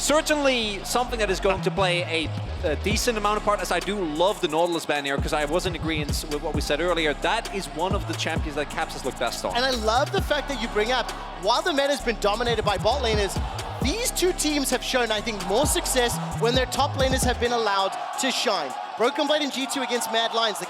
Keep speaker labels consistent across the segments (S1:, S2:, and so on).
S1: Certainly something that is going to play a decent amount of part, as I do love the Nautilus ban here, because I was in agreement with what we said earlier. That is one of the champions that Caps has looked best on.
S2: And I love the fact that you bring up, while the meta has been dominated by bot laners, these two teams have shown, I think, more success when their top laners have been allowed to shine. Broken Blade and G2 against Mad Lions, the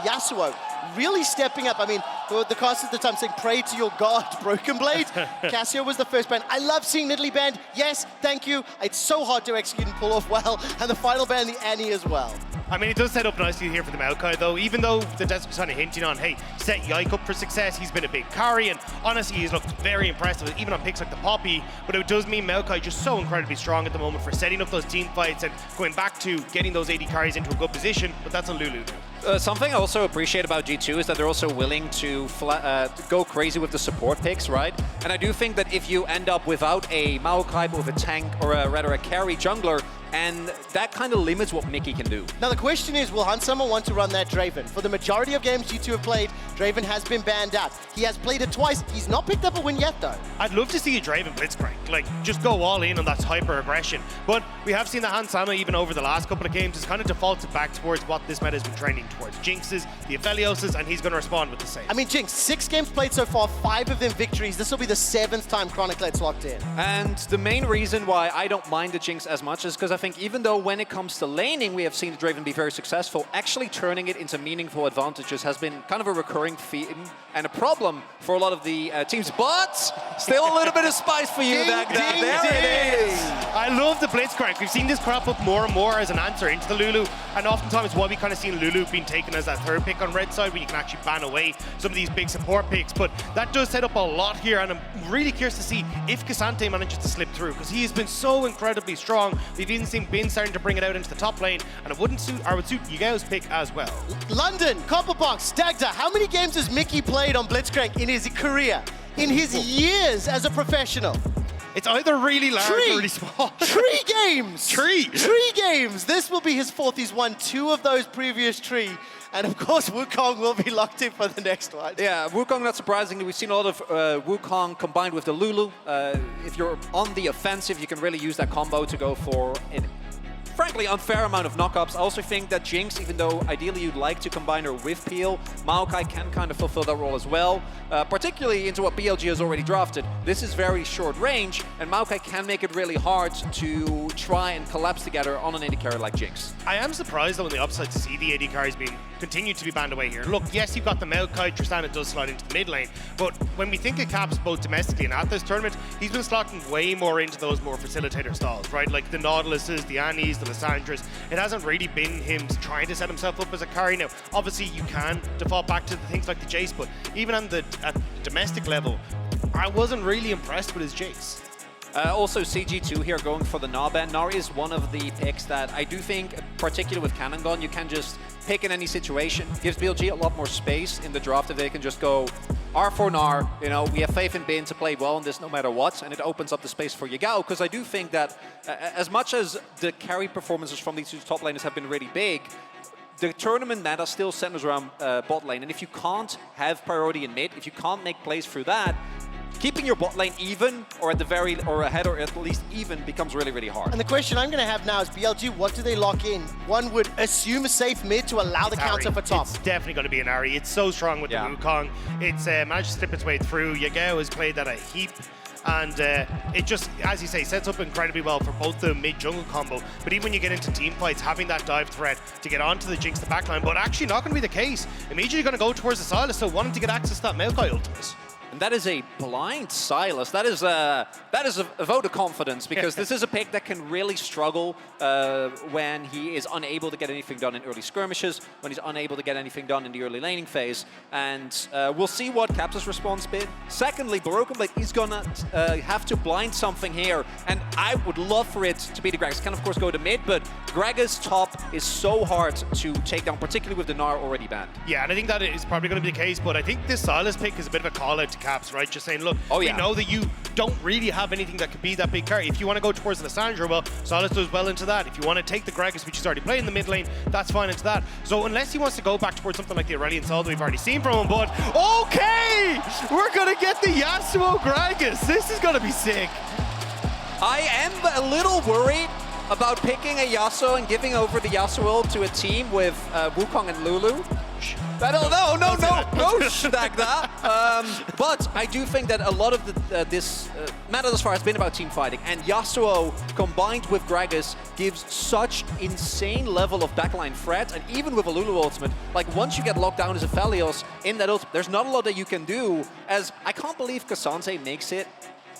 S2: Yasuo, really stepping up. I mean, the cast at the time saying, pray to your god, Broken Blade. Cassio was the first ban. I love seeing Nidalee banned. Yes, thank you. It's so hard to execute and pull off well. And the final ban, the Annie as well.
S3: I mean, it does set up nicely here for the Maokai, though, even though the Des was kind of hinting on, hey, set Yike up for success. He's been a big carry, and honestly, he's looked very impressive, even on picks like the Poppy. But it does mean Maokai just so incredibly strong at the moment for setting up those team fights and going back to getting those AD carries into a good position, but that's on Lulu.
S1: Something I also appreciate about G2 is that they're also willing to go crazy with the support picks, right? And I do think that if you end up without a Maokai with a tank, or rather a carry jungler, and that kind of limits what Mickey can do.
S2: Now the question is, will Handsummer want to run that Draven? For the majority of games G2 have played, Draven has been banned out. He has played it twice. He's not picked up a win yet, though.
S3: I'd love to see a Draven Blitzcrank, like, just go all in on that hyper-aggression. But we have seen that Hansama, even over the last couple of games, has kind of defaulted back towards what this meta has been training towards. Jinxes, the Aphelioses, and he's going to respond with the same.
S2: I mean, Jinx, 6 games played so far, 5 of them victories. This will be the 7th time Chronicle's locked in.
S1: And the main reason why I don't mind the Jinx as much is because I think even though when it comes to laning, we have seen the Draven be very successful, actually turning it into meaningful advantages has been kind of a recurring theme and a problem for a lot of the teams. But still a little bit of spice for you. There it is.
S3: I love the Blitzcrank. We've seen this crop up more and more as an answer into the Lulu, and oftentimes why we kind of seen Lulu being taken as that third pick on red side, where you can actually ban away some of these big support picks. But that does set up a lot here, and I'm really curious to see if Cassante manages to slip through, because he has been so incredibly strong. We've even seen Bin starting to bring it out into the top lane, and it would suit Yugao's pick as well.
S2: London, Copperbox, Dagda, how many games has Mickey played on Blitzcrank in his career, in his years as a professional?
S3: It's either really large or really small.
S2: 3 games!
S3: 3
S2: games! This will be his 4th. He's won 2 of those previous 3. And of course, Wukong will be locked in for the next one.
S1: Yeah, Wukong, not surprisingly, we've seen a lot of Wukong combined with the Lulu. If you're on the offensive, you can really use that combo to go for an frankly unfair amount of knockups. I also think that Jinx, even though ideally you'd like to combine her with Peel, Maokai can kind of fulfill that role as well, particularly into what BLG has already drafted. This is very short range, and Maokai can make it really hard to try and collapse together on an AD carry like Jinx.
S3: I am surprised though on the upside to see the AD carries being continued to be banned away here. Look, yes, you've got the Maokai, Tristana does slide into the mid lane, but when we think of Caps both domestically and at this tournament, he's been slotting way more into those more facilitator styles, right? Like the Nautiluses, the Annies, the Lissandras. It hasn't really been him trying to set himself up as a carry. Now, obviously you can default back to the things like the Jace, but even at the domestic level, I wasn't really impressed with his Jace.
S1: Also, CG2 here going for the Gnar ban. Gnar is one of the picks that I do think, particularly with Cannon Gun, you can just pick in any situation. Gives BLG a lot more space in the draft if they can just go R for Gnar. You know, we have faith in Bin to play well in this no matter what, and it opens up the space for Yagao, because I do think that as much as the carry performances from these two top laners have been really big, the tournament meta still centers around bot lane, and if you can't have priority in mid, if you can't make plays through that, keeping your bot lane even, or at the very, or ahead, or at least even, becomes really, really hard.
S2: And the question I'm going to have now is, BLG, what do they lock in? One would assume a safe mid to allow the counter for top.
S3: It's definitely going to be an Ahri. It's so strong with the Wukong. It's managed to slip its way through. Yagao has played that a heap. And it just, as you say, sets up incredibly well for both the mid-jungle combo. But even when you get into team fights, having that dive threat to get onto the Jinx, the backline, but actually not going to be the case. Immediately going to go towards the Sylas, so wanting to get access to that Maokai ultimate.
S1: And that is a blind Sylas. That is a vote of confidence, because this is a pick that can really struggle when he is unable to get anything done in early skirmishes, when he's unable to get anything done in the early laning phase. And we'll see what Caps' response been. Secondly, Broken Blade is gonna have to blind something here, and I would love for it to be the Gragas. Can of course go to mid, but Gragas top is so hard to take down, particularly with the Gnar already banned.
S3: Yeah, and I think that is probably going to be the case, but I think this Sylas pick is a bit of a call out to Caps, right? Just saying, look, we know that you don't really have anything that could be that big carry. If you want to go towards the Lissandra, well, Sylas does well into that. If you want to take the Gragas, which is already playing in the mid lane, that's fine into that. So unless he wants to go back towards something like the Aurelion Sol that we've already seen from him, but okay! We're going to get the Yasuo Gragas. This is going to be sick.
S1: I am a little worried about picking a Yasuo and giving over the Yasuo ult to a team with Wukong and Lulu. No, snag that. But I do think that a lot of this meta thus far has been about team fighting, and Yasuo combined with Gragas gives such insane level of backline threat, and even with a Lulu ultimate, like once you get locked down as a Phelios in that ult, there's not a lot that you can do, as I can't believe Cassante makes it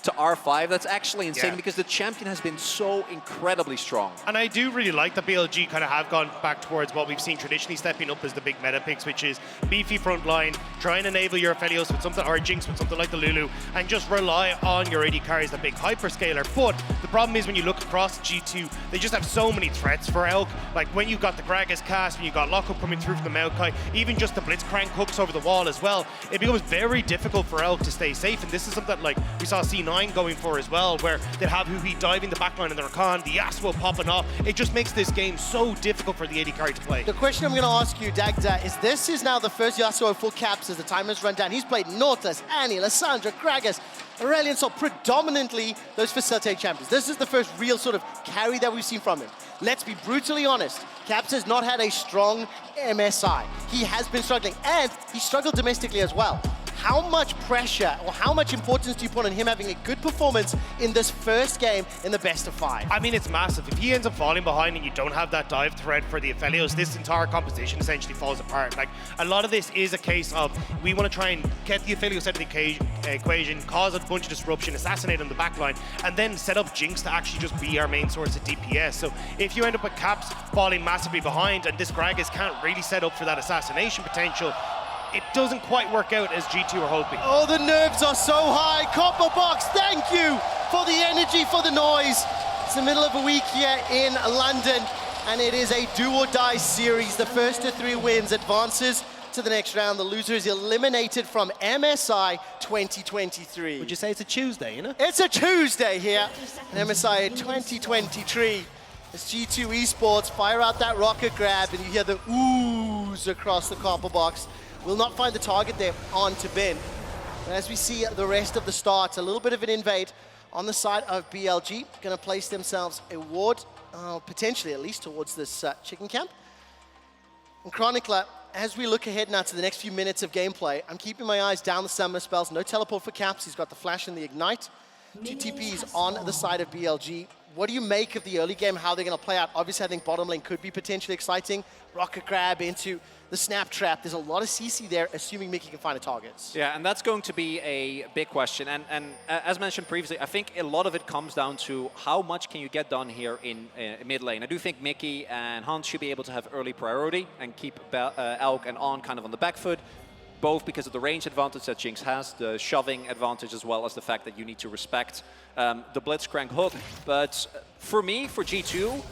S1: to R5. That's actually insane because the champion has been so incredibly strong.
S3: And I do really like that BLG kind of have gone back towards what we've seen traditionally stepping up as the big meta picks, which is beefy front line, try and enable your Phelios with something, or Jinx with something like the Lulu, and just rely on your AD carries, the big hyperscaler. But the problem is when you look across G2, they just have so many threats for Elk. Like when you got the Gragas cast, when you got Lockup coming through from the Maokai, even just the Blitzcrank hooks over the wall as well, it becomes very difficult for Elk to stay safe. And this is something that, like we saw C9 going for as well, where they'd have Huhi diving the backline in the Rakan, the Yasuo popping off. It just makes this game so difficult for the AD carry to play.
S2: The question I'm going to ask you, Dagda, is this is now the first Yasuo full caps as the time has run down. He's played Nautilus, Annie, Lissandra, Gragas, Aurelion, so predominantly those facilitate champions. This is the first real sort of carry that we've seen from him. Let's be brutally honest. Caps has not had a strong MSI. He has been struggling, and he struggled domestically as well. How much pressure or how much importance do you put on him having a good performance in this first game in the best of 5?
S3: I mean, it's massive. If he ends up falling behind and you don't have that dive threat for the Aphelios, this entire composition essentially falls apart. Like, a lot of this is a case of we want to try and get the Aphelios out of the equation, cause a bunch of disruption, assassinate on the backline, and then set up Jinx to actually just be our main source of DPS. So if you end up with Caps falling massively behind and this Gragas can't really set up for that assassination potential, it doesn't quite work out as G2 are hoping.
S2: Oh, the nerves are so high. Copper Box, thank you for the energy, for the noise. It's the middle of a week here in London, and it is a do-or-die series. The first to 3 wins advances to the next round. The loser is eliminated from MSI 2023.
S3: Would you say it's a Tuesday, you know?
S2: It's a Tuesday here in MSI 2023. As G2 Esports fire out that rocket grab, and you hear the ooze across the Copper Box. Will not find the target there on to Ben. And as we see the rest of the start, a little bit of an invade on the side of BLG. Going to place themselves a ward, potentially at least towards this chicken camp. And Chronicler, as we look ahead now to the next few minutes of gameplay, I'm keeping my eyes down the summoner spells. No teleport for Caps. He's got the flash and the ignite. 2 TPs on the side of BLG. What do you make of the early game, how they're going to play out? Obviously, I think bottom lane could be potentially exciting. Rocket grab into the snap trap. There's a lot of CC there, assuming Mickey can find the targets.
S1: Yeah, and that's going to be a big question. And as mentioned previously, I think a lot of it comes down to how much can you get done here in mid lane. I do think Mickey and Hans should be able to have early priority and keep Elk and On kind of on the back foot, both because of the range advantage that Jinx has, the shoving advantage, as well as the fact that you need to respect the Blitzcrank hook. But for me, for G2,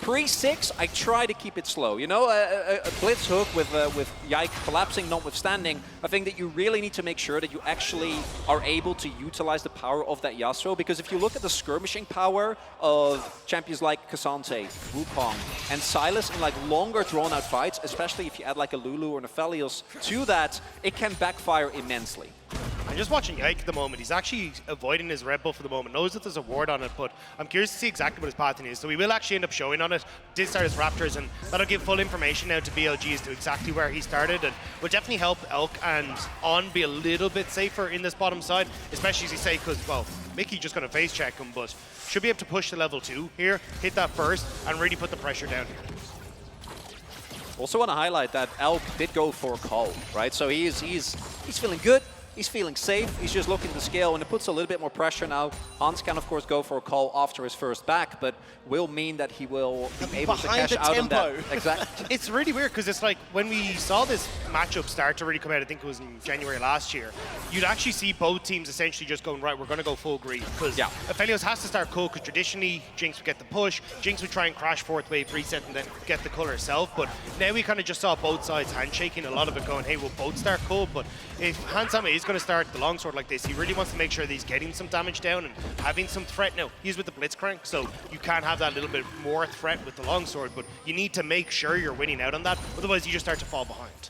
S1: pre-6, I try to keep it slow. You know, a blitz hook with Yike collapsing notwithstanding, I think that you really need to make sure that you actually are able to utilize the power of that Yasuo, because if you look at the skirmishing power of champions like Cassante, Wukong, and Sylas in like longer drawn-out fights, especially if you add like a Lulu or an Aphelios to that, it can backfire immensely.
S3: I'm just watching Yike at the moment. He's actually avoiding his red buff for the moment. Knows that there's a ward on it, but I'm curious to see exactly what his pattern is. So we will actually end up showing on it. Did start his Raptors, and that'll give full information now to BLG as to exactly where he started, and will definitely help Elk and On be a little bit safer in this bottom side, especially as you say, because, well, Mickey just going to face check him, but should be able to push to level 2 here, hit that first, and really put the pressure down here.
S1: Also want to highlight that Elk did go for a call, right? So he's feeling good. He's feeling safe. He's just looking to scale, and it puts a little bit more pressure now. Hans can, of course, go for a call after his first back, but will mean that he will be able to cash out on that. Exactly.
S3: It's really weird, because it's like when we saw this matchup start to really come out, I think it was in January last year, you'd actually see both teams essentially just going, right, we're going to go full green, because Aphelios has to start cool, because traditionally Jinx would get the push, Jinx would try and crash 4th wave reset and then get the color herself, but now we kind of just saw both sides handshaking, a lot of it going, hey, we'll both start cool, but if Hansama is going to start the longsword like this, he really wants to make sure that he's getting some damage down and having some threat. Now, he's with the Blitzcrank, so you can have that little bit more threat with the longsword, but you need to make sure you're winning out on that, otherwise you just start to fall behind.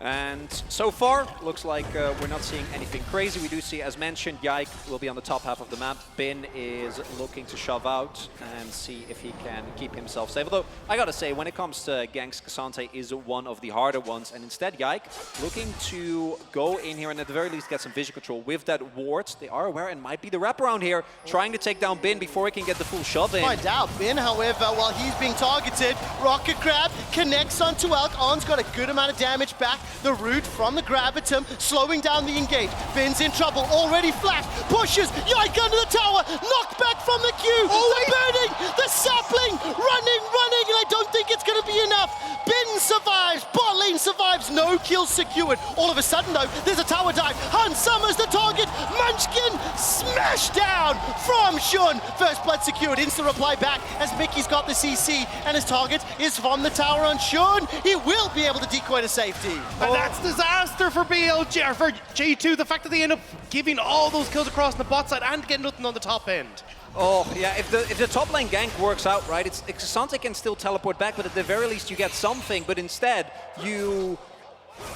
S1: And so far, looks like we're not seeing anything crazy. We do see, as mentioned, Yike will be on the top half of the map. Bin is looking to shove out and see if he can keep himself safe. Although, I gotta say, when it comes to ganks, Cassante is one of the harder ones. And instead, Yike looking to go in here and at the very least get some vision control with that ward. They are aware and might be the wraparound here, trying to take down Bin before he can get the full shove in.
S2: Find out. Bin, however, while he's being targeted, rocket grab connects onto Elk. On's got a good amount of damage back. The root from the gravitum, slowing down the engage. Bin's in trouble, already flashed, pushes, Yike under the tower, knocked back from the queue, the burning, the sapling, running, and I don't think it's gonna be enough. Bin survives, bot lane survives, no kills secured. All of a sudden though, there's a tower dive. Hans Summers the target, Munchkin smashed down from Shun. First blood secured, instant reply back as Mickey's got the CC and his target is from the tower on Shun. He will be able to decoy to safety.
S3: And that's disaster for BLG, or for G2. The fact that they end up giving all those kills across the bot side and getting nothing on the top end.
S1: Oh, yeah, if the top lane gank works out, right, Cassante can still teleport back, but at the very least you get something, but instead you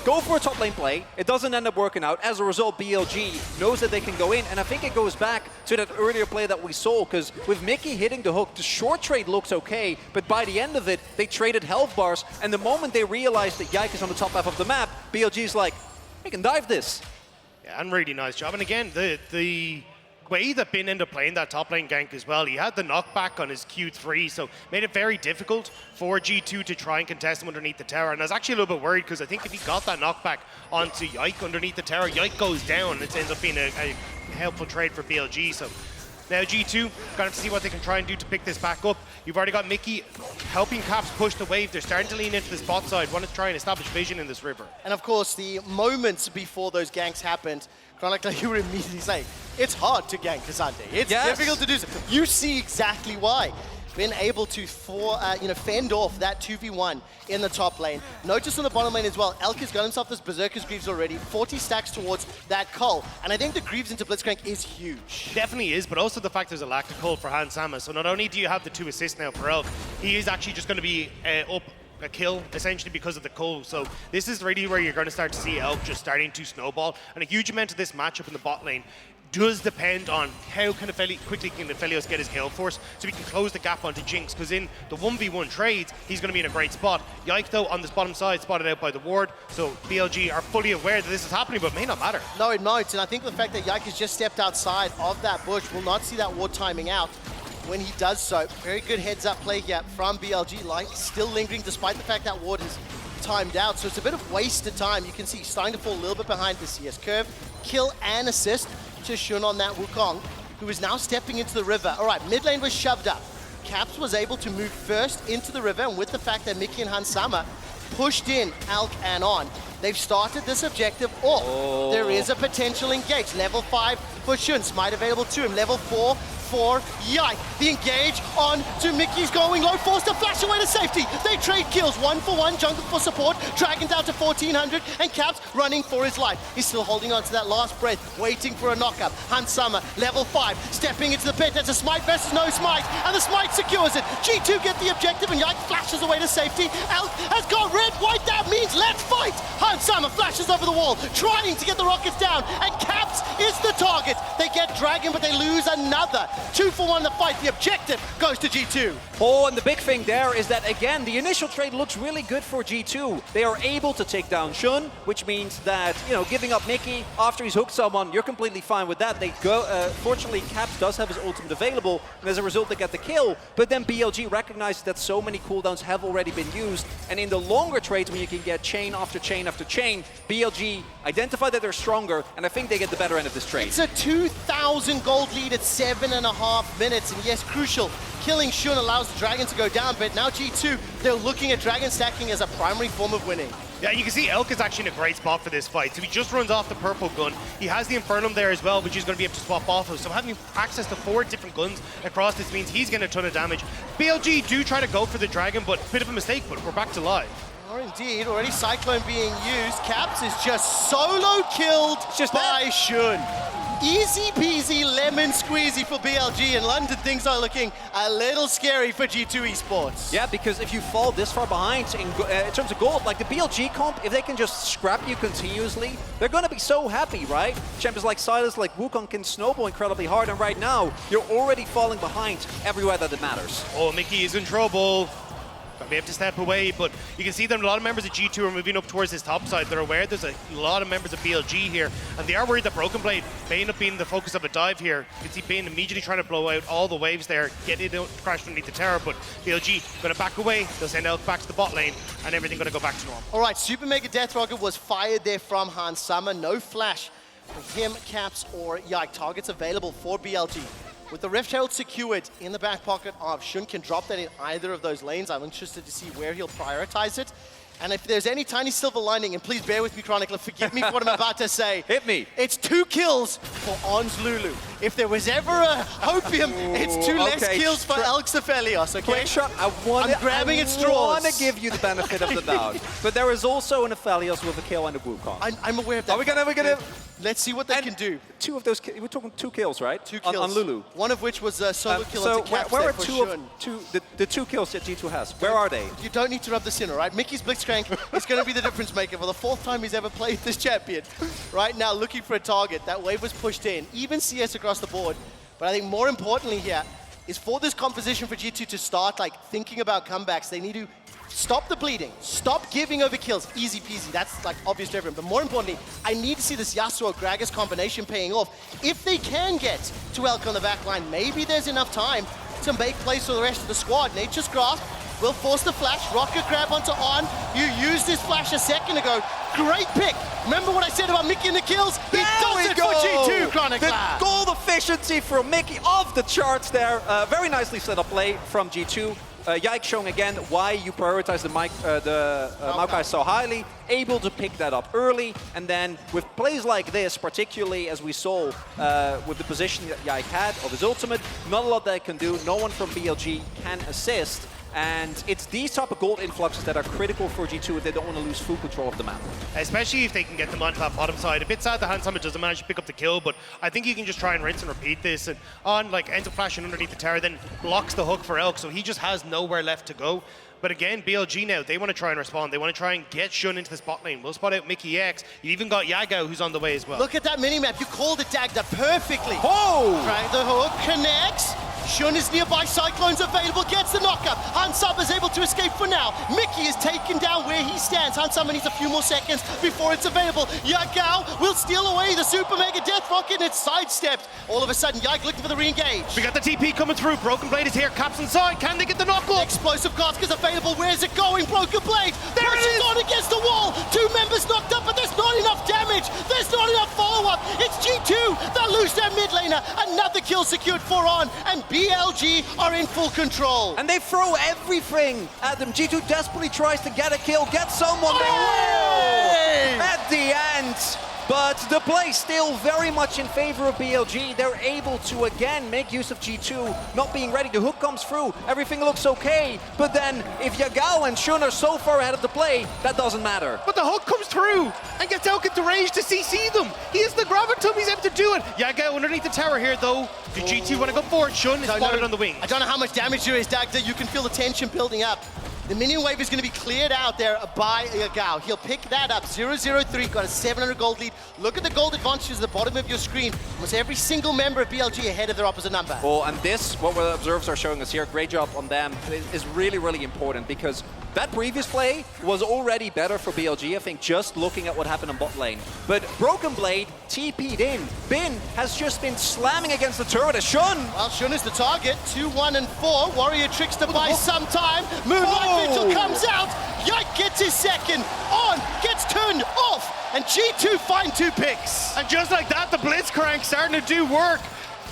S1: go for a top lane play, it doesn't end up working out. As a result, BLG knows that they can go in, and I think it goes back to that earlier play that we saw, because with Mickey hitting the hook, the short trade looks okay, but by the end of it, they traded health bars, and the moment they realized that Yike is on the top half of the map, BLG's like, I can dive this.
S3: Yeah, and really nice job. And again, the way that Bin ended up playing that top lane gank as well, he had the knockback on his Q3, so made it very difficult for G2 to try and contest him underneath the tower. And I was actually a little bit worried, because I think if he got that knockback onto Yike underneath the tower, Yike goes down, and it ends up being a helpful trade for BLG. So now G2 gonna have to see what they can try and do to pick this back up. You've already got Mickey helping Caps push the wave. They're starting to lean into this bot side, want to try and establish vision in this river.
S2: And of course, the moments before those ganks happened, kind of like you were immediately saying, it's hard to gank Cassante. It's difficult to do so. You see exactly why. Been able to fend off that 2v1 in the top lane. Notice on the bottom lane as well, Elk has got himself this Berserker's Greaves already, 40 stacks towards that Cull. And I think the Greaves into Blitzcrank is huge.
S3: Definitely is, but also the fact there's a lack of Cull for Hans Sama. So not only do you have the 2 assists now for Elk, he is actually just going to be up a kill, essentially, because of the Cull. So this is really where you're going to start to see Elk just starting to snowball. And a huge amount of this matchup in the bot lane does depend on how quickly can Aphelios get his kill force so he can close the gap onto Jinx, because in the 1v1 trades, he's going to be in a great spot. Yike, though, on this bottom side, spotted out by the ward, so BLG are fully aware that this is happening, but may not matter.
S2: No, it might, and I think the fact that Yike has just stepped outside of that bush will not see that ward timing out. When he does so, very good heads-up play here from BLG. Like, still lingering despite the fact that ward is timed out, so it's a bit of wasted time. You can see he's starting to fall a little bit behind the CS curve. Kill and assist to Shun on that Wukong, who is now stepping into the river. All right, mid lane was shoved up. Caps was able to move first into the river, and with the fact that Mickey and Hansama pushed in Alk and on, they've started this objective off. Oh. There is a potential engage. Level 5 for Shun, smite available to him. Level 4 for Yike. The engage on to Mickey's going low, forced to flash away to safety. They trade kills, 1-for-1, jungle for support, Dragon down to 1400, and Caps running for his life. He's still holding on to that last breath, waiting for a knockup. Hansama, level 5, stepping into the pit. There's a smite versus no smite, and the smite secures it. G2 get the objective, and Yike flashes away to safety. Elk has got red, white, that means let's fight! Hansama flashes over the wall, trying to get the rockets down, and Caps is the target. They get Dragon, but they lose another. 2-for-1 the fight. The objective goes to G2.
S1: Oh, and the big thing there is that, again, the initial trade looks really good for G2. They are able to take down Shun, which means that, giving up Mickey after he's hooked someone, you're completely fine with that. They go. Fortunately, Caps does have his ultimate available, and as a result, they get the kill. But then BLG recognizes that so many cooldowns have already been used, and in the longer trades, when you can get chain after chain after chain, BLG identify that they're stronger, and I think they get the better end of this trade.
S2: It's a 2,000 gold lead at 7.5 minutes, and yes, crucial. Killing Shun allows the Dragon to go down, but now G2, they're looking at Dragon stacking as a primary form of winning.
S3: Yeah, you can see Elk is actually in a great spot for this fight. So he just runs off the purple gun. He has the Infernum there as well, which he's going to be able to swap off of. So having access to 4 different guns across this means he's getting a ton of damage. BLG do try to go for the Dragon, but a bit of a mistake, but we're back to live.
S2: Or indeed, already Cyclone being used. Caps is just solo killed by Shun. Easy peasy lemon squeezy for BLG. In London, things are looking a little scary for G2 Esports.
S1: Yeah, because if you fall this far behind in terms of gold, like the BLG comp, if they can just scrap you continuously, they're going to be so happy, right? Champions like Silas, like Wukong can snowball incredibly hard, and right now, you're already falling behind everywhere that it matters.
S3: Oh, Mickey is in trouble. We have to step away, but you can see that a lot of members of G2 are moving up towards this top side. They're aware there's a lot of members of BLG here, and they are worried that Broken Blade may end up being the focus of a dive here. You can see Bane immediately trying to blow out all the waves there, get it crashed underneath the tower, but BLG going to back away. They'll send Elk back to the bot lane, and everything going to go back to normal.
S2: All right, Super Mega Death Rocket was fired there from Hans Summer. No flash for him, Caps, or Yike. Targets available for BLG. With the Rift Herald secured in the back pocket of Shun, can drop that in either of those lanes. I'm interested to see where he'll prioritize it. And if there's any tiny silver lining, and please bear with me, Chronicler, forgive me for what I'm about to say.
S1: Hit me.
S2: It's 2 kills for Ons Lulu. If there was ever a hopium, it's 2 less kills for Elks Aphelios, okay?
S1: Quick shot, I'm
S2: grabbing at straws.
S1: I want to give you the benefit of the doubt. But there is also an Aphelios with a kill and a Wukong.
S2: I'm aware of that.
S1: Are we gonna
S2: Let's see what they can do.
S1: 2 of those, we're talking 2 kills, right?
S2: 2 kills.
S1: On Lulu.
S2: One of which was a solo kill
S1: so
S2: onto Caps
S1: where
S2: there
S1: are
S2: for
S1: the 2 kills that G2 has? Where are they?
S2: You don't need to rub this in, all right? Mickey's Blitzcrank is going to be the difference maker for the 4th time he's ever played this champion. Right now, looking for a target. That wave was pushed in. Even CS across the board. But I think more importantly here is for this composition for G2 to start like thinking about comebacks, they need to stop the bleeding, stop giving over kills. Easy peasy, that's like obvious to everyone. But more importantly, I need to see this Yasuo-Gragas combination paying off. If they can get to Elk on the back line, maybe there's enough time to make plays for the rest of the squad. Nature's Grasp will force the flash, rocket grab onto On. You used this flash a second ago. Great pick. Remember what I said about Mickey and the kills? He does it for G2, Chronicler.
S1: The goal efficiency from Mickey off the charts there. Very nicely set up play from G2. Yike showing again why you prioritize the Maokai so highly, able to pick that up early, and then with plays like this, particularly as we saw with the position that Yike had of his ultimate, not a lot that can do, no one from BLG can assist, and it's these type of gold influxes that are critical for G2 if they don't want to lose full control of the map.
S3: Especially if they can get them onto that bottom side. A bit sad that Hans Summer doesn't manage to pick up the kill, but I think you can just try and rinse and repeat this, and On like ends up flashing underneath the tower, then blocks the hook for Elk, so he just has nowhere left to go. But again, BLG now, they want to try and respond. They want to try and get Shun into the spot lane. We'll spot out Mickey X. You even got Yagao, who's on the way as well.
S2: Look at that minimap. You called it, Dagda, perfectly.
S1: Oh!
S2: Drag the hook, connects. Shun is nearby, Cyclone's available, gets the knockup. Hans Summer is able to escape for now. Mickey is taken down where he stands. Hans Summer needs a few more seconds before it's available. Yagao will steal away the Super Mega Death Rocket, and it's sidestepped. All of a sudden, Yike looking for the re-engage.
S3: We got the TP coming through. Broken Blade is here. Caps inside. Can they get the knock-off?
S2: Explosive Cask is available. Where's it going? Broken Blade.
S3: There it is!
S2: On against the wall. 2 members knocked up, but there's not enough damage. There's not enough follow-up. It's G2 that lose their mid laner. Another kill secured for On, and BLG are in full control.
S1: And they throw everything at them. G2 desperately tries to get a kill, get someone. They will at the end. But the play still very much in favor of BLG. They're able to again make use of G2 not being ready. The hook comes through, everything looks okay. But then if Yagao and Shun are so far ahead of the play, that doesn't matter.
S3: But the hook comes through and gets out into range to CC them. He has the gravitum, he's able to do it. Yagao underneath the tower here though. Do G2 want to go for it? Shun is spotted on the wing.
S2: I don't know how much damage there is, Dagda. You can feel the tension building up. The minion wave is going to be cleared out there by Yagao. He'll pick that up. 0-0-3, got a 700 gold lead. Look at the gold advantages at the bottom of your screen. Almost every single member of BLG ahead of their opposite number.
S1: Well, and this, what the observers are showing us here, great job on them, is really, really important because that previous play was already better for BLG, I think, just looking at what happened on bot lane. But Broken Blade TP'd in. Bin has just been slamming against the turret of Shun.
S2: Well, Shun is the target. 2, 1, and 4. Warrior tricks to buy some time. Moonlight Vigil comes out. Yike gets his second. On gets turned off. And G2 find 2 picks.
S3: And just like that, the Blitzcrank starting to do work.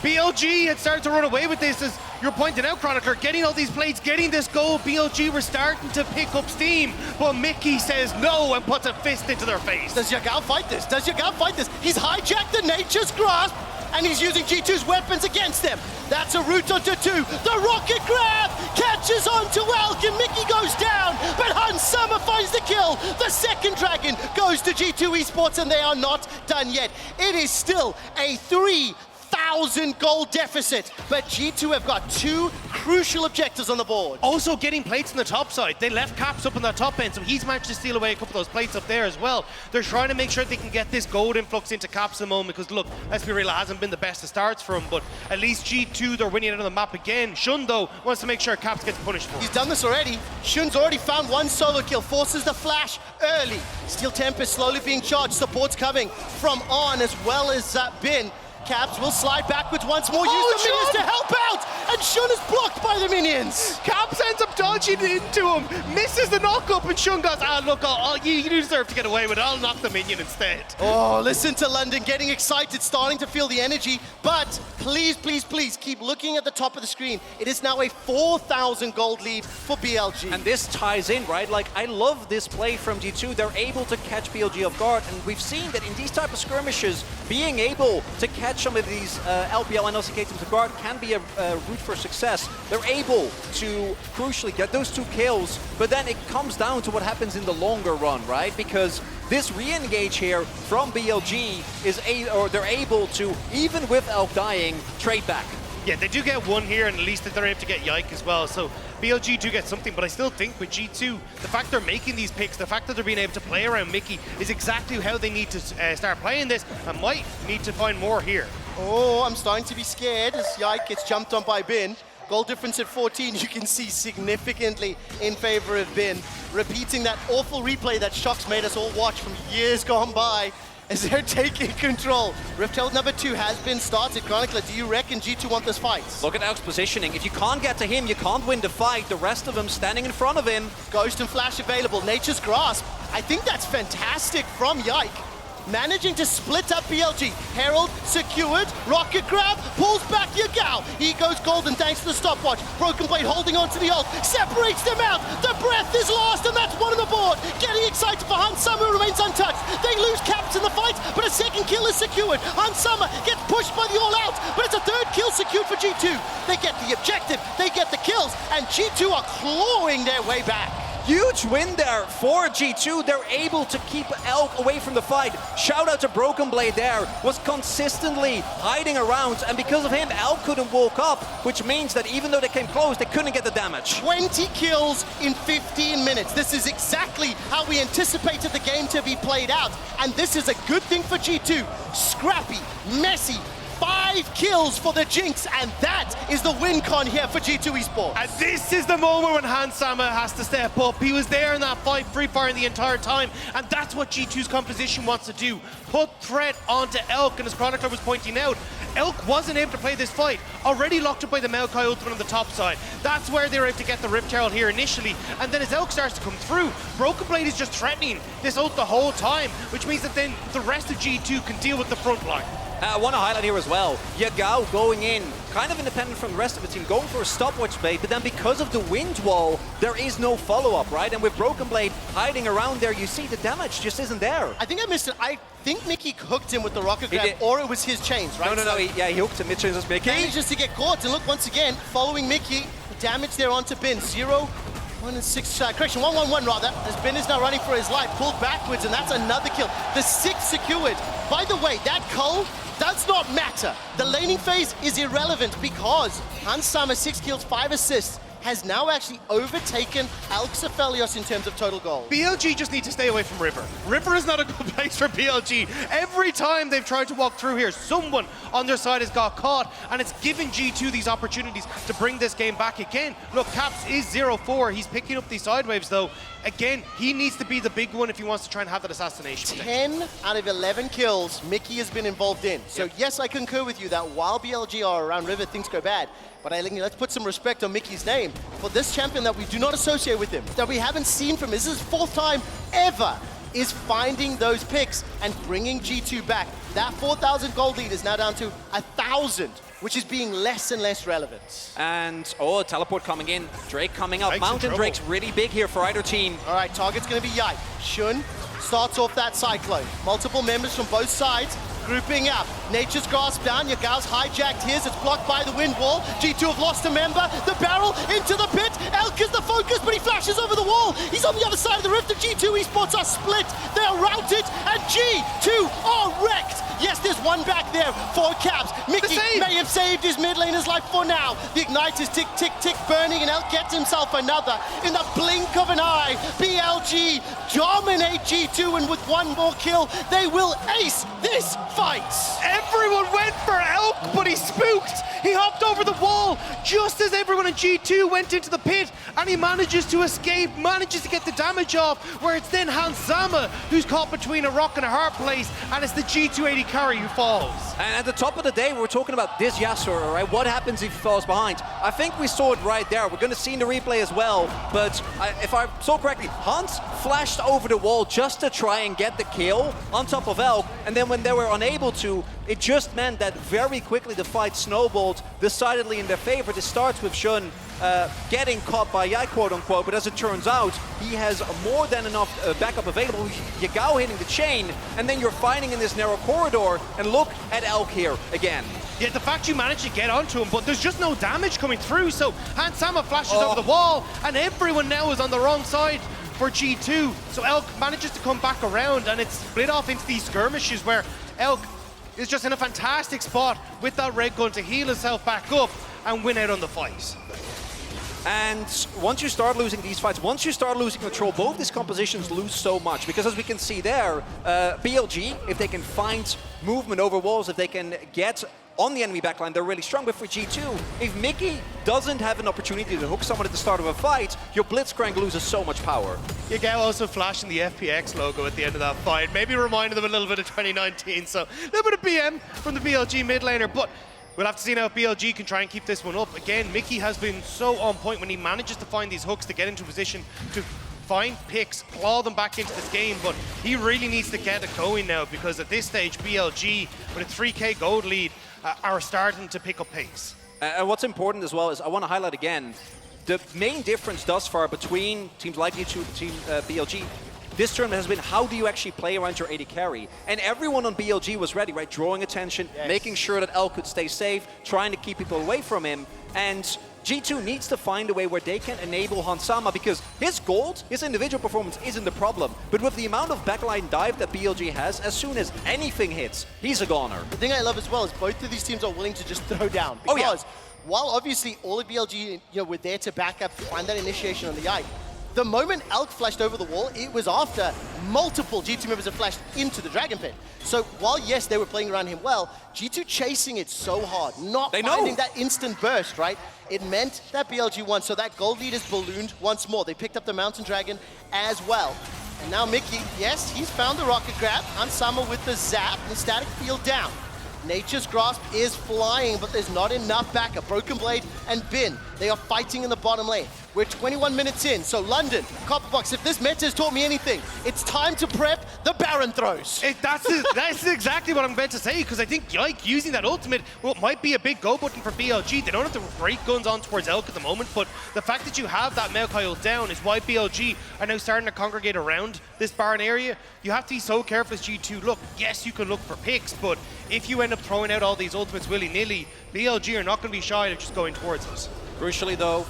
S3: BLG had started to run away with this, as you're pointing out, Chronicler, getting all these blades, getting this goal. BLG were starting to pick up steam, but Mickey says no and puts a fist into their face.
S2: Does Yagao fight this? Does Yagao fight this? He's hijacked the Nature's Grasp, and he's using G2's weapons against them. That's a route onto 2. The rocket grab catches onto Elk, and Mickey goes down, but Hans Summer finds the kill. The second dragon goes to G2 Esports, and they are not done yet. It is still a 3,000 goal deficit, but G2 have got 2 crucial objectives on the board.
S3: Also getting plates on the top side. They left Caps up on the top end, so he's managed to steal away a couple of those plates up there as well. They're trying to make sure they can get this gold influx into Caps at the moment, because look, let's be real, it hasn't been the best of starts for him, but at least G2, they're winning it on the map again. Shun, though, wants to make sure Caps gets punished for it.
S2: He's done this already. Shun's already found 1 solo kill, forces the flash early. Steel Tempest slowly being charged, support's coming from On as well as Bin. Caps will slide backwards once more, use the minions to help out, and Shun is blocked by the minions.
S3: Caps ends up dodging into him, misses the knock-up, and Shun goes, look, you deserve to get away with it. I'll knock the minion instead.
S2: Oh, listen to London getting excited, starting to feel the energy, but please, please, please keep looking at the top of the screen. It is now a 4,000 gold lead for BLG.
S1: And this ties in, right? Like, I love this play from G2. They're able to catch BLG off guard, and we've seen that in these type of skirmishes, being able to catch some of these LPL and LCK teams off guard can be a route for success. They're able to crucially get those 2 kills, but then it comes down to what happens in the longer run, right? Because this re-engage here from BLG is they're able to, even with Elk dying, trade back.
S3: Yeah, they do get 1 here, and at least they're able to get Yike as well. So BLG do get something, but I still think with G2, the fact they're making these picks, the fact that they're being able to play around Mickey is exactly how they need to start playing this, and might need to find more here.
S2: Oh, I'm starting to be scared as Yike gets jumped on by Bin. Goal difference at 14, you can see significantly in favor of Bin. Repeating that awful replay that Shox made us all watch from years gone by as they're taking control. Rift Herald number 2 has been started. Chronicler, do you reckon G2 want this fight?
S1: Look at Elk's positioning. If you can't get to him, you can't win the fight. The rest of them standing in front of him.
S2: Ghost and Flash available. Nature's Grasp. I think that's fantastic from Yike. Managing to split up BLG. Herald secured, rocket grab, pulls back Yagao. He goes golden thanks to the stopwatch. Broken Blade holding on to the ult, separates them out. The breath is lost, and that's 1 on the board. Getting excited for Hans Summer, who remains untouched. They lose Caps in the fight, but a second kill is secured. Hans Summer gets pushed by the all-out, but it's a 3rd kill secured for G2. They get the objective, they get the kills, and G2 are clawing their way back.
S1: Huge win there for G2. They're able to keep Elk away from the fight. Shout out to Broken Blade there. Was consistently hiding around, and because of him, Elk couldn't walk up, which means that even though they came close, they couldn't get the damage.
S2: 20 kills in 15 minutes. This is exactly how we anticipated the game to be played out, and this is a good thing for G2. Scrappy, messy, 5 kills for the Jinx, and that is the win con here for G2 Esports.
S3: And this is the moment when Hans Sama has to step up. He was there in that fight, free firing the entire time, and that's what G2's composition wants to do. Put threat onto Elk, and as Chronicler was pointing out, Elk wasn't able to play this fight, already locked up by the Maokai ultimate on the top side. That's where they were able to get the Rift Herald here initially, and then as Elk starts to come through, Broken Blade is just threatening this ult the whole time, which means that then the rest of G2 can deal with the front line.
S1: I want to highlight here as well, Yagao going in, kind of independent from the rest of the team, going for a stopwatch bait, but then because of the wind wall, there is no follow-up, right? And with Broken Blade hiding around there, you see the damage just isn't there.
S2: I think I missed it. I think Mickey hooked him with the rocket grab, or it was his chains, right?
S1: No, he hooked him, mid-chains was Mickey.
S2: Manages to get caught, and look, once again, following Mickey, damage there onto Bin. 0, 1 and 6, correction, 1-1-1 rather, as Bin is now running for his life, pulled backwards, and that's another kill. The 6 secured. By the way, that cull does not matter. The laning phase is irrelevant because Hans Sama, 6 kills, 5 assists, has now actually overtaken Alxaphelios in terms of total goals.
S3: BLG just need to stay away from River. River is not a good place for BLG. Every time they've tried to walk through here, someone on their side has got caught, and it's given G2 these opportunities to bring this game back again. Look, Caps is 0-4. He's picking up these side waves, though. Again, he needs to be the big one if he wants to try and have that assassination.
S2: 10 out of 11 kills Mickey has been involved in. So yes, I concur with you that while BLG are around River, things go bad. But let's put some respect on Mickey's name for this champion that we do not associate with him, that we haven't seen from him. This is his 4th time ever, is finding those picks and bringing G2 back. That 4,000 gold lead is now down to 1,000, which is being less and less relevant.
S1: And, teleport coming in, Drake coming up.
S3: Drake's
S1: Mountain Drake's really big here for either team.
S2: All right, target's gonna be Yike. Shun starts off that cyclone. Multiple members from both sides. grouping up. Nature's Grasp down, Yagao's hijacked his, it's blocked by the wind wall. G2 have lost a member, the barrel into the pit. Elk is the focus, but he flashes over the wall. He's on the other side of the rift, and G2 esports are split. They are routed, and G2 are wrecked. Yes, there's one back there for Caps. Mickey may have saved his mid laner's life for now. The Ignite is tick, tick, tick burning, and Elk gets himself another. In the blink of an eye, BLG dominate G2, and with one more kill, they will ace this fight.
S3: Everyone went for Elk, but he spooked. He hopped over the wall just as everyone in G2 went into the pit, and he manages to escape, manages to get the damage off, where it's then Hansama who's caught between a rock and a hard place, and it's the G2 AD carry who falls.
S1: And at the top of the day, we're talking about this Yasuo, right? What happens if he falls behind? I think we saw it right there. We're going to see in the replay as well, but if I saw correctly, Hans flashed over the wall just to try and get the kill on top of Elk, and then when they were unable to, it just meant that very quickly the fight snowballed decidedly in their favor. This starts with Shun getting caught by Yai, quote unquote, but as it turns out, he has more than enough backup available. Yagao hitting the chain, and then you're fighting in this narrow corridor, and look at Elk here again.
S3: Yeah, the fact you managed to get onto him, but there's just no damage coming through, so Hansama flashes over the wall, and everyone now is on the wrong side for G2. So Elk manages to come back around, and it's split off into these skirmishes where Elk is just in a fantastic spot with that red gun to heal himself back up and win out on the fight.
S1: And once you start losing these fights, once you start losing control, both these compositions lose so much. Because as we can see there, BLG, if they can find movement over walls, if they can get on the enemy backline, they're really strong. But for G2, if Mickey doesn't have an opportunity to hook someone at the start of a fight, your Blitzcrank loses so much power. Yagao
S3: also flashing the FPX logo at the end of that fight, maybe reminded them a little bit of 2019. So a little bit of BM from the BLG mid laner, but we'll have to see now if BLG can try and keep this one up. Again, Mickey has been so on point when he manages to find these hooks to get into position to find picks, claw them back into this game, but he really needs to get it going now, because at this stage, BLG, with a 3k gold lead, are starting to pick up pace.
S1: And what's important as well is, I want to highlight again, the main difference thus far between teams like G2 and Team BLG this tournament has been, how do you actually play around your AD carry? And everyone on BLG was ready, right? Drawing attention, making sure that Elk could stay safe, trying to keep people away from him. And G2 needs to find a way where they can enable Hansama, because his gold, his individual performance isn't the problem. But with the amount of backline dive that BLG has, as soon as anything hits, he's a goner.
S2: The thing I love as well is both of these teams are willing to just throw down. Because while obviously all of BLG were there to back up, find that initiation on the Ike, the moment Elk flashed over the wall, it was after multiple G2 members had flashed into the Dragon Pit. So while, yes, they were playing around him well, G2 chasing it so hard, not finding that instant burst, right? It meant that BLG won, so that gold lead is ballooned once more. They picked up the Mountain Dragon as well. And now Mickey, yes, he's found the rocket grab. Hansama with the zap, the static field down. Nature's Grasp is flying, but there's not enough backup. Broken Blade and Bin, they are fighting in the bottom lane. We're 21 minutes in, so London, Copperbox, if this meta has taught me anything, it's time to prep the Baron throws.
S3: That's exactly what I'm about to say, because I think Yike using that ultimate, well, it might be a big go button for BLG. They don't have the great guns on towards Elk at the moment, but the fact that you have that Maokai down is why BLG are now starting to congregate around this Baron area. You have to be so careful as G2. Look, yes, you can look for picks, but if you end up throwing out all these ultimates willy-nilly, BLG are not going to be shy of just going towards us.
S1: Crucially though,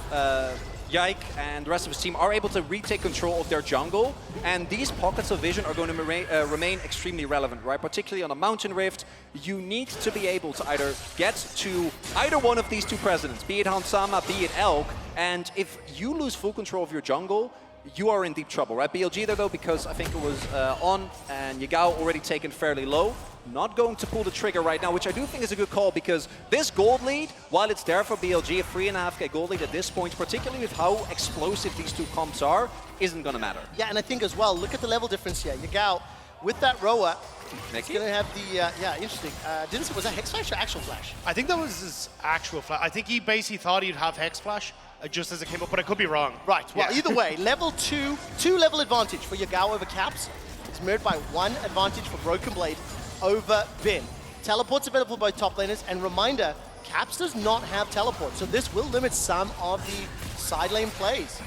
S1: Yike and the rest of his team are able to retake control of their jungle, and these pockets of vision are going to remain extremely relevant, right? Particularly on a Mountain Rift, you need to be able to either get to either one of these two presidents, be it Hansama, be it Elk, and if you lose full control of your jungle, you are in deep trouble, right? BLG there though, because I think it was on and Yagao already taken fairly low. Not going to pull the trigger right now, which I do think is a good call, because this gold lead, while it's there for BLG, a 3.5k gold lead at this point, particularly with how explosive these two comps are, isn't going to matter.
S2: Yeah, and I think as well, look at the level difference here. Yagao, with that Roa, he's going to have the, yeah, interesting. Was that Hex Flash or Actual Flash?
S3: I think that was his actual flash. I think he basically thought he'd have Hex Flash just as it came up, but I could be wrong.
S2: Right, well, either way, level 2 level advantage for Yagao over Caps. It's mirrored by 1 advantage for Broken Blade over Bin. Teleport's available for both top laners, and reminder, Caps does not have teleport, so this will limit some of the side lane plays.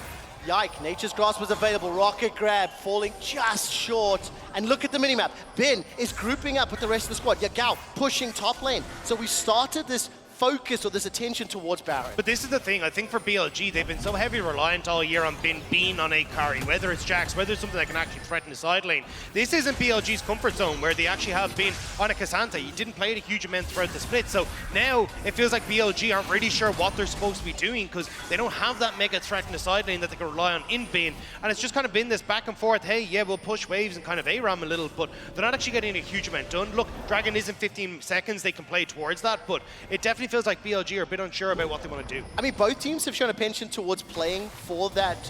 S2: Yike, Nature's Grasp was available. Rocket grab, falling just short. And look at the minimap. Ben is grouping up with the rest of the squad. Yagao pushing top lane. So we started this focus or this attention towards Baron.
S3: But this is the thing, I think for BLG, they've been so heavy reliant all year on being on a carry, whether it's Jax, whether it's something that can actually threaten the side lane. This isn't BLG's comfort zone, where they actually have been on a Cassandra. You didn't play it a huge amount throughout the split, so now it feels like BLG aren't really sure what they're supposed to be doing, because they don't have that mega threat in the side lane that they can rely on in Bin, and it's just kind of been this back and forth, hey, yeah, we'll push waves and kind of ARAM a little, but they're not actually getting a huge amount done. Look, Dragon isn't 15 seconds, they can play towards that, but it definitely feels like BLG are a bit unsure about what they want to do.
S2: I mean, both teams have shown a penchant towards playing for that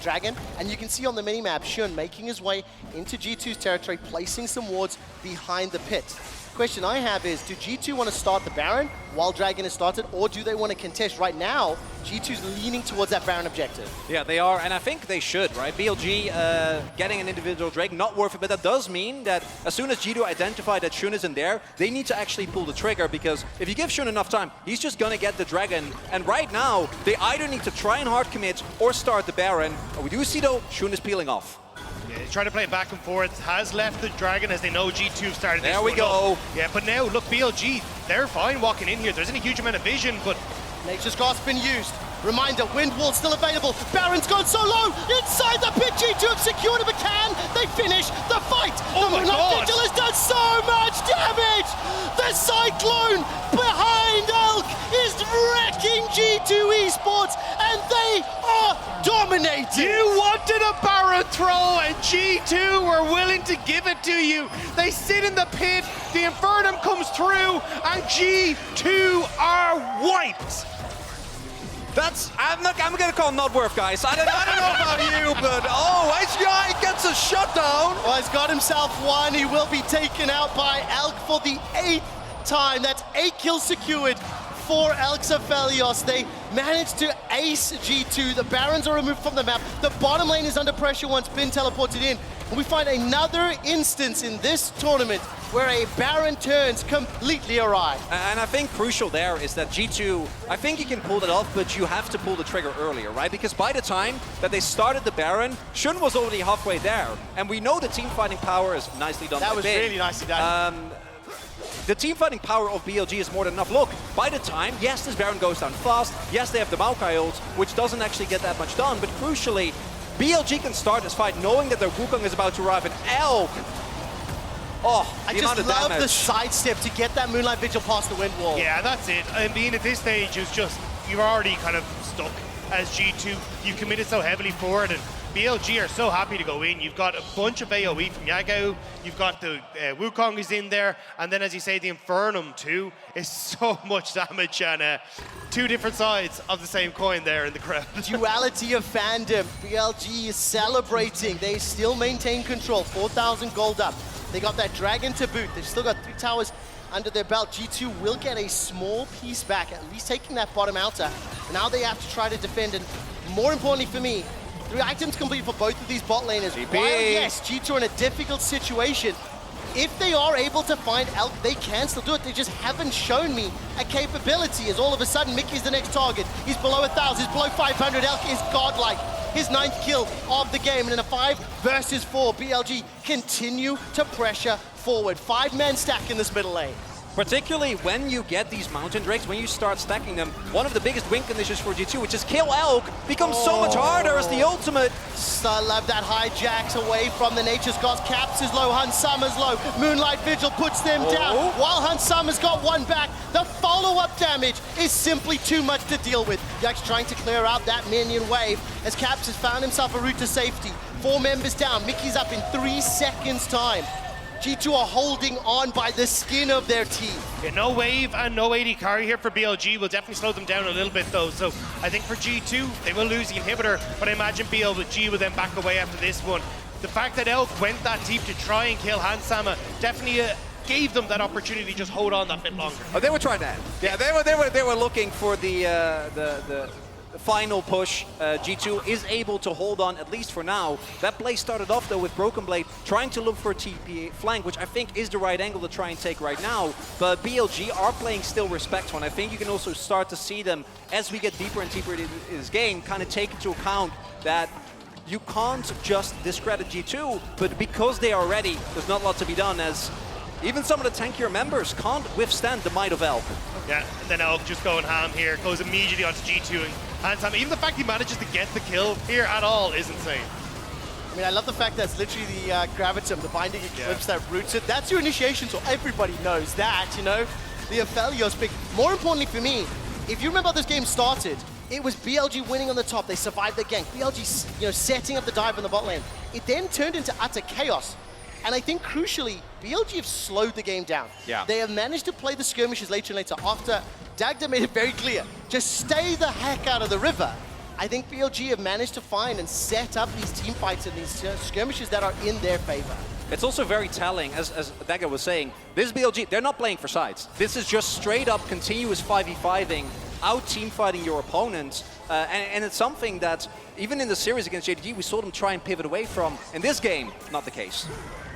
S2: Dragon, and you can see on the minimap, Shun making his way into G2's territory, placing some wards behind the pit. Question I have is, do G2 want to start the Baron while Dragon is started, or do they want to contest? Right now, G2's leaning towards that Baron objective.
S1: Yeah, they are, and I think they should, right? BLG getting an individual Drake, not worth it, but that does mean that as soon as G2 identify that Shun isn't there, they need to actually pull the trigger, because if you give Shun enough time, he's just gonna get the Dragon, and right now, they either need to try and hard commit or start the Baron. We do see, though, Shun is peeling off.
S3: Yeah, he's trying to play back and forth, has left the Dragon as they know G2 started this
S1: There we
S3: one
S1: go.
S3: up. Yeah, but now, look, BLG, they're fine walking in here. There isn't a huge amount of vision, but
S2: Nature's Grasp been used. Reminder, Wind Wall still available. Baron's gone so low. Inside the pit, G2 have secured it, but can they finish the fight?
S3: Oh
S2: the
S3: my God.
S2: Vigil has done so much damage. The Cyclone behind Elk is wrecking G2 Esports, and they are dominating.
S3: you wanted a Baron throw, and G2 were willing to give it to you. They sit in the pit, the Infernum comes through, and G2 are wiped.
S1: I'm gonna call not worth, guys. I don't know about you, but HGI gets a shutdown.
S2: Well, he's got himself one. He will be taken out by Elk for the 8th time. That's 8 kills secured for Elk Aphelios. They managed to ace G2. The Barons are removed from the map. The bottom lane is under pressure once Bin teleported in. And we find another instance in this tournament where a Baron turns completely awry.
S1: And I think crucial there is that G2, I think you can pull that off, but you have to pull the trigger earlier, right? Because by the time that they started the Baron, Shun was already halfway there. And we know the team fighting power is nicely done.
S2: That was really nicely done.
S1: The team fighting power of BLG is more than enough. Look, by the time, yes, this Baron goes down fast. Yes, they have the Maokai ult, which doesn't actually get that much done. But crucially, BLG can start this fight knowing that their Wukong is about to arrive. And Elk,
S2: I just love the sidestep to get that Moonlight Vigil past the Wind Wall.
S3: Yeah, that's it. I mean, at this stage, it's just, you're already kind of stuck as G2. You committed so heavily forward, and BLG are so happy to go in. You've got a bunch of AoE from Yagao. You've got the Wukong is in there. And then, as you say, the Infernum, too, is so much damage. And two different sides of the same coin there in the crowd.
S2: Duality of fandom. BLG is celebrating. They still maintain control. 4,000 gold up. They got that Dragon to boot. They've still got 3 towers under their belt. G2 will get a small piece back, at least taking that bottom outer. Now they have to try to defend, and more importantly for me, 3 items complete for both of these bot laners. While, yes, G2 are in a difficult situation, if they are able to find Elk, they can still do it. They just haven't shown me a capability, as all of a sudden Mickey's the next target. He's below 1,000, he's below 500. Elk is godlike. His 9th kill of the game, and in a 5 versus 4, BLG continue to pressure forward. 5-man stack in this middle lane.
S1: Particularly when you get these Mountain Drakes, when you start stacking them, one of the biggest win conditions for G2, which is kill Elk, becomes so much harder as the ultimate.
S2: I love that hijacks away from the Nature's Gods. Caps is low, Hunt Summer's low. Moonlight Vigil puts them down. While Hunt Summer's got one back, the follow-up damage is simply too much to deal with. Yikes trying to clear out that minion wave as Caps has found himself a route to safety. 4 members down, Mickey's up in 3 seconds time. G2 are holding on by the skin of their teeth.
S3: Yeah, no wave and no AD carry here for BLG will definitely slow them down a little bit though. So I think for G2, they will lose the inhibitor, but I imagine BLG will then back away after this one. The fact that Elk went that deep to try and kill Hansama definitely gave them that opportunity to just hold on that bit longer.
S1: Oh, they were trying that. Yeah, they were looking for the final push, G2 is able to hold on, at least for now. That play started off, though, with Broken Blade trying to look for a TP flank, which I think is the right angle to try and take right now. But BLG are playing still respectful, and I think you can also start to see them, as we get deeper and deeper into this game, kind of take into account that you can't just discredit G2, but because they are ready, there's not a lot to be done, as even some of the tankier members can't withstand the might of Elk.
S3: Yeah, and then Elk just going ham here, goes immediately onto G2 and hands him. Even the fact he manages to get the kill here at all is insane.
S2: I mean, I love the fact that it's literally the Gravitum, the binding eclipse that roots it. That's your initiation, so everybody knows that, you know? The Aphelios pick. More importantly for me, if you remember how this game started, it was BLG winning on the top. They survived the gank. BLG, you know, setting up the dive in the bot lane. It then turned into utter chaos. And I think, crucially, BLG have slowed the game down.
S1: Yeah.
S2: They have managed to play the skirmishes later and later after Dagda made it very clear, just stay the heck out of the river. I think BLG have managed to find and set up these team fights and these skirmishes that are in their favor.
S1: It's also very telling, as Dagda was saying, this BLG, they're not playing for sides. This is just straight up continuous 5v5ing, out team fighting your opponents. And it's something that, even in the series against JDG, we saw them try and pivot away from. In this game, not the case.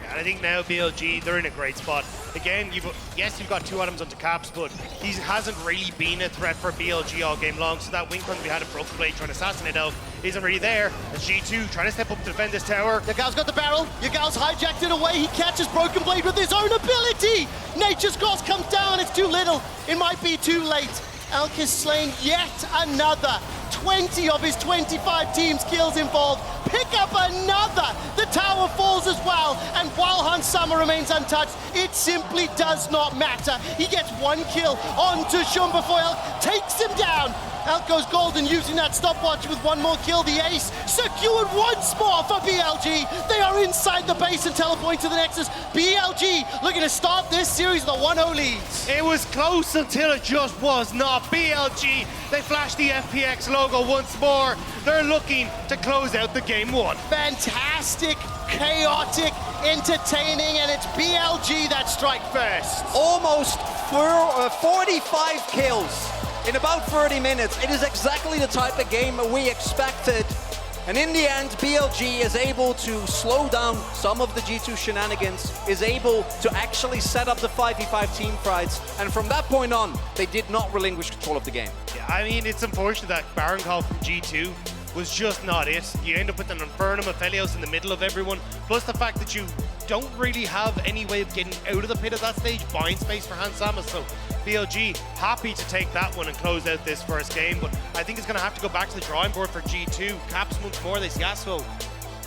S3: And I think now BLG, they're in a great spot. Again, yes, you've got two items onto Caps, but he hasn't really been a threat for BLG all game long. So that wing we had a Broken Blade trying to assassinate Elk isn't really there. As G2 trying to step up to defend this tower.
S2: Yagal's got the barrel. Yagal's hijacked it away. He catches Broken Blade with his own ability. Nature's Cross comes down. It's too little. It might be too late. Elk has slain yet another. 20 of his 25 team's kills involved. Pick up another. The tower falls as well. And while Hans Sama remains untouched, it simply does not matter. He gets one kill onto Shun before Elk takes him down. Elk goes golden using that stopwatch with one more kill. The ace secured once more for BLG. They are inside the base and teleporting to the Nexus. BLG looking to start this series with a 1-0 lead.
S3: It was close until it just was not. BLG, they flashed the FPX logo once more. They're looking to close out the game one.
S2: Fantastic, chaotic, entertaining, and it's BLG that strike first.
S1: Almost 45 kills in about 30 minutes. It is exactly the type of game we expected. And in the end, BLG is able to slow down some of the G2 shenanigans, is able to actually set up the 5v5 team fights, and from that point on, they did not relinquish control of the game.
S3: Yeah, I mean, it's unfortunate that Baron Call from G2 was just not it. You end up with an Infernum Aphelios in the middle of everyone, plus the fact that you don't really have any way of getting out of the pit at that stage, buying space for Hans Sama, so BLG happy to take that one and close out this first game, but I think it's going to have to go back to the drawing board for G2. Caps once more, this Yasuo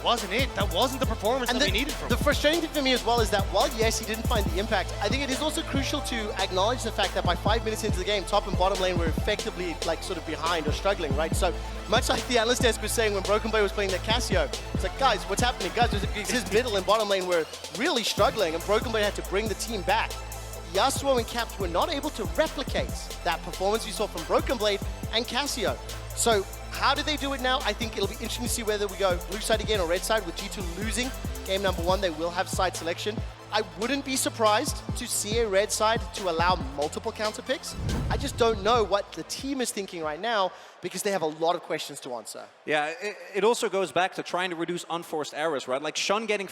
S3: wasn't it. That wasn't the performance that we needed from him.
S2: The frustrating thing for me as well is that while, yes, he didn't find the impact, I think it is also crucial to acknowledge the fact that by 5 minutes into the game, top and bottom lane were effectively like sort of behind or struggling, right? So much like the analyst desk was saying when Broken Blade was playing that Cassio, it's like, guys, what's happening? Guys, his middle and bottom lane were really struggling, and Broken Blade had to bring the team back. Yasuo and Caps were not able to replicate that performance we saw from Broken Blade and Cassio. So how do they do it now? I think it'll be interesting to see whether we go blue side again or red side. With G2 losing game number one, they will have side selection. I wouldn't be surprised to see a red side to allow multiple counter picks. I just don't know what the team is thinking right now because they have a lot of questions to answer.
S1: Yeah, it also goes back to trying to reduce unforced errors, right? Like Shun getting